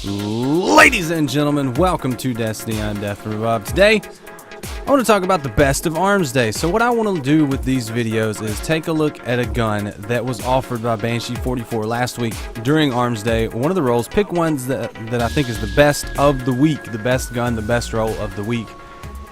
Ladies and gentlemen, welcome to Destiny. I'm Death Bob. Today, I want to talk about the best of Armsday. So what I want to do with these videos is take a look at a gun that was offered by Banshee44 last week during Armsday. One of the roles, pick ones that I think is the best of the week, the best gun, the best role of the week,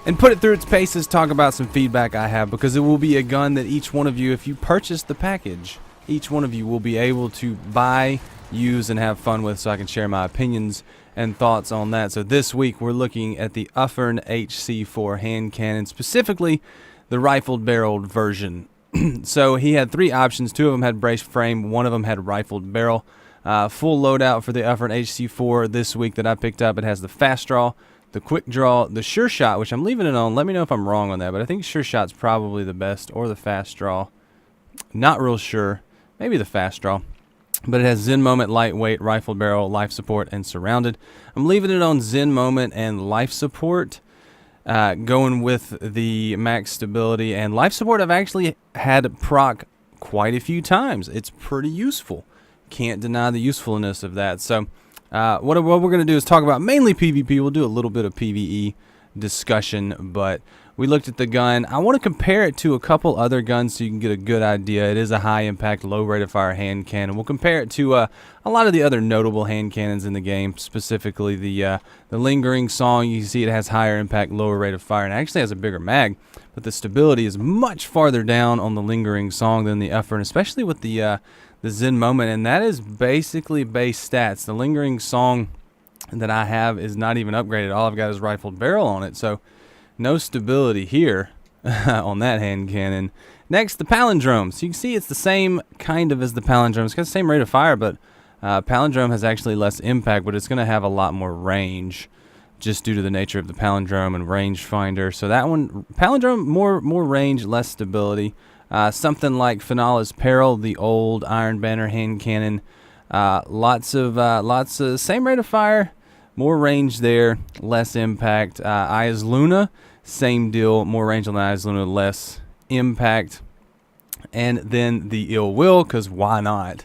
and put it through its paces, talk about some feedback I have, because it will be a gun that each one of you, if you purchase the package, each one of you will be able to buy, use, and have fun with, so I can share my opinions and thoughts on that. So this week we're looking at the Uffern HC4 hand cannon, specifically the rifled barreled version. So he had three options. Two of them had braced frame, one of them had rifled barrel. Full loadout for the Uffern HC4 this week that I picked up. It has the fast draw, the quick draw, the sure shot, which I'm leaving it on. Let me know if I'm wrong on that, but I think sure shot's probably the best, or the fast draw. Not real sure. Maybe the fast draw. But it has Zen Moment, lightweight, rifle barrel, life support, and surrounded. I'm leaving it on Zen Moment and life support, going with the max stability. And life support I've actually had proc quite a few times. It's pretty useful. Can't deny the usefulness of that. So what we're going to do is talk about mainly PvP. We'll do a little bit of PvE discussion, but we looked at the gun. I want to compare it to a couple other guns so you can get a good idea. It is a high impact, low rate of fire hand cannon. We'll compare it to a lot of the other notable hand cannons in the game, specifically the lingering song. You can see it has higher impact, lower rate of fire, and it actually has a bigger mag, but the stability is much farther down on the lingering song than the Uffern, especially with the Zen Moment, and that is basically base stats. The lingering song that I have is not even upgraded. All I've got is rifled barrel on it, so no stability here on that hand cannon. Next, the palindrome. So you can see it's the same kind of as the palindrome. It's got the same rate of fire, but palindrome has actually less impact, but it's going to have a lot more range just due to the nature of the palindrome and rangefinder. So that one, palindrome, more range, less stability. Something like Finale's Peril, the old Iron Banner hand cannon. Lots of same rate of fire, more range there, less impact. Aya's Luna, same deal, more range on the Aya's Luna, less impact. And then the Ill Will, because why not?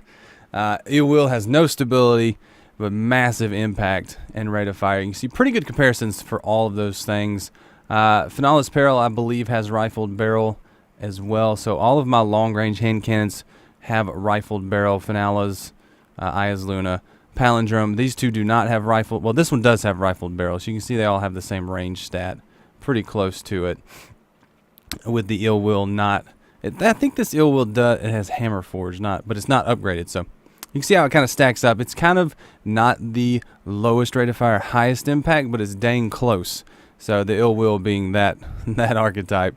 Ill Will has no stability, but massive impact and rate of fire. You can see pretty good comparisons for all of those things. Finale's Peril, I believe, has rifled barrel as well. So all of my long-range hand cannons have rifled barrel. Finale's, Aya's Luna, palindrome. These two do not have rifled. Well, this one does have rifled barrels. You can see they all have the same range stat, pretty close to it. With the Ill Will not, I think this Ill Will does. It has hammer forge, but it's not upgraded. So you can see how it kind of stacks up. It's kind of not the lowest rate of fire, highest impact, but it's dang close. So the Ill Will being that archetype.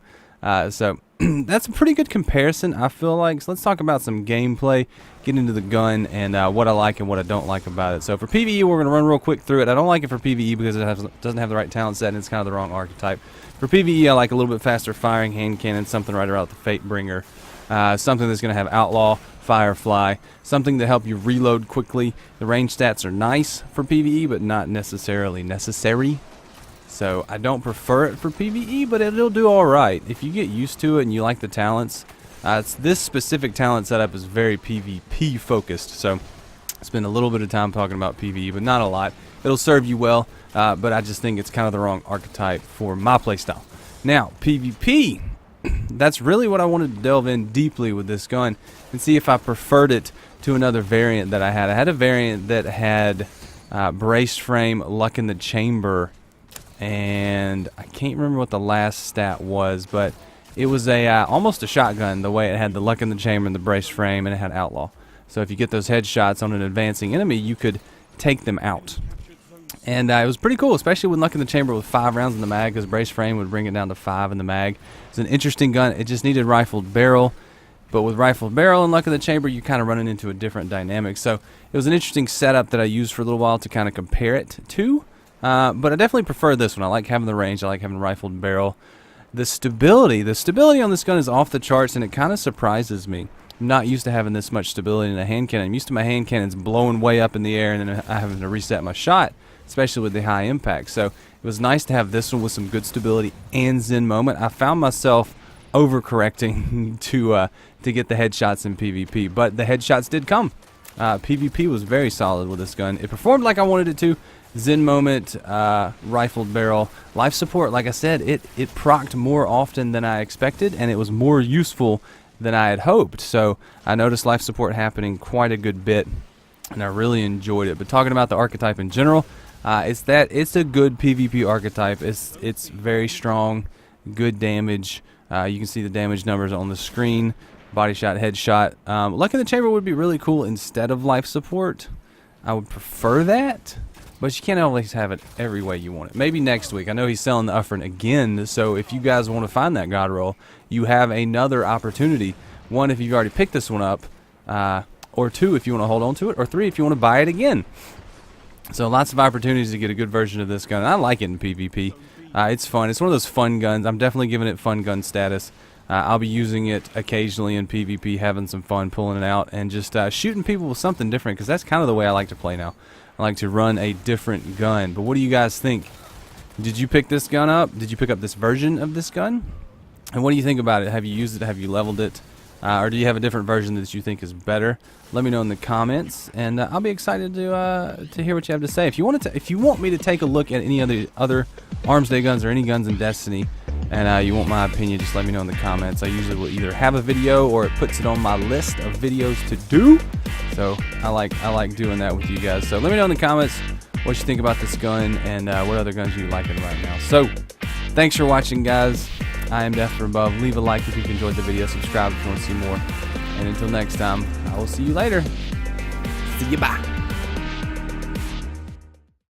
So that's a pretty good comparison, I feel like. So let's talk about some gameplay, get into the gun, and what I like and what I don't like about it. So for PvE, we're going to run real quick through it. I don't like it for PvE because it doesn't have the right talent set, and it's kind of the wrong archetype. For PvE, I like a little bit faster firing hand cannon, something right around the Fate Bringer, something that's going to have Outlaw, Firefly, something to help you reload quickly. The range stats are nice for PvE, but not necessarily necessary. So I don't prefer it for PvE, but it'll do all right if you get used to it and you like the talents. This specific talent setup is very PvP focused, so spend a little bit of time talking about PvE, but not a lot. It'll serve you well, but I just think it's kind of the wrong archetype for my playstyle. Now, PvP, that's really what I wanted to delve in deeply with this gun and see if I preferred it to another variant that I had. I had a variant that had braced frame, luck in the chamber, and I can't remember what the last stat was, but it was almost a shotgun, the way it had the luck in the chamber and the brace frame, and it had outlaw. So if you get those headshots on an advancing enemy, you could take them out. And it was pretty cool, especially with luck in the chamber with 5 rounds in the mag, because brace frame would bring it down to 5 in the mag. It's an interesting gun. It just needed rifled barrel, but with rifled barrel and luck in the chamber, you're kind of running into a different dynamic. So it was an interesting setup that I used for a little while to kind of compare it to. But I definitely prefer this one. I like having the range. I like having rifled barrel. The stability on this gun is off the charts, and it kind of surprises me. I'm not used to having this much stability in a hand cannon. I'm used to my hand cannons blowing way up in the air and then I having to reset my shot, especially with the high impact. So it was nice to have this one with some good stability and Zen Moment. I found myself overcorrecting to get the headshots in PvP, but the headshots did come. PvP was very solid with this gun. It performed like I wanted it to. Zen moment, rifled barrel, life support. Like I said, it procced more often than I expected, and it was more useful than I had hoped. So I noticed life support happening quite a good bit, and I really enjoyed it. But talking about the archetype in general, it's a good PvP archetype. It's very strong, good damage. You can see the damage numbers on the screen. Body shot, headshot. Luck in the Chamber would be really cool instead of life support. I would prefer that, but you can't always have it every way you want it. Maybe next week. I know he's selling the Uffern again, so if you guys want to find that god roll, you have another opportunity. One, if you've already picked this one up, or two, if you want to hold on to it, or three, if you want to buy it again. So lots of opportunities to get a good version of this gun. I like it in PvP. It's fun. It's one of those fun guns. I'm definitely giving it fun gun status. I'll be using it occasionally in PvP, having some fun, pulling it out, and just shooting people with something different, because that's kind of the way I like to play now. I like to run a different gun. But what do you guys think? Did you pick this gun up? Did you pick up this version of this gun? And what do you think about it? Have you used it? Have you leveled it? Or do you have a different version that you think is better? Let me know in the comments, and I'll be excited to hear what you have to say. If you want me to take a look at any other Armsday guns or any guns in Destiny, and you want my opinion, just let me know in the comments. I usually will either have a video or it puts it on my list of videos to do. So I like doing that with you guys. So let me know in the comments what you think about this gun and what other guns you liking right now. So thanks for watching, guys. I am Death from Above. Leave a like if you've enjoyed the video. Subscribe if you want to see more. And until next time, I will see you later. See you, bye.